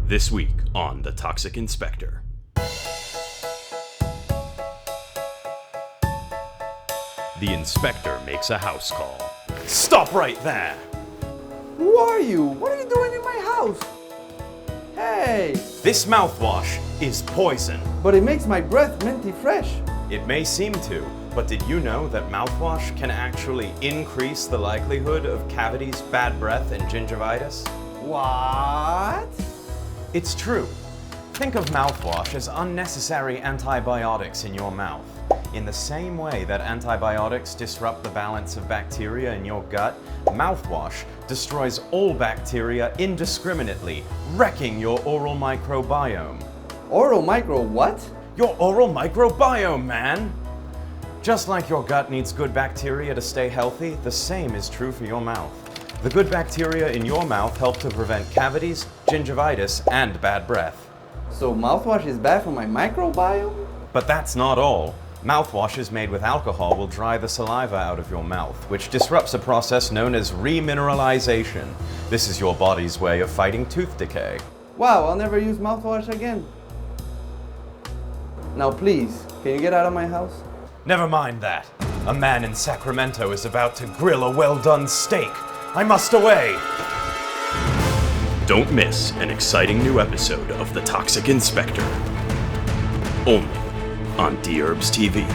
This week on The Toxic Inspector. The inspector makes a house call. Stop right there! Who are you? What are you doing in my house? Hey! This mouthwash is poison. But it makes my breath minty fresh. It may seem to, but did you know that mouthwash can actually increase the likelihood of cavities, bad breath, and gingivitis? What? It's true. Think of mouthwash as unnecessary antibiotics in your mouth. In the same way that antibiotics disrupt the balance of bacteria in your gut, mouthwash destroys all bacteria indiscriminately, wrecking your oral microbiome. Oral micro what? Your oral microbiome, man! Just like your gut needs good bacteria to stay healthy, the same is true for your mouth. The good bacteria in your mouth help to prevent cavities, gingivitis, and bad breath. So mouthwash is bad for my microbiome? But that's not all. Mouthwashes made with alcohol will dry the saliva out of your mouth, which disrupts a process known as remineralization. This is your body's way of fighting tooth decay. Wow, I'll never use mouthwash again. Now please, can you get out of my house? Never mind that. A man in Sacramento is about to grill a well-done steak. I must away! Don't miss an exciting new episode of The Toxic Inspector. Only on Dherbs TV.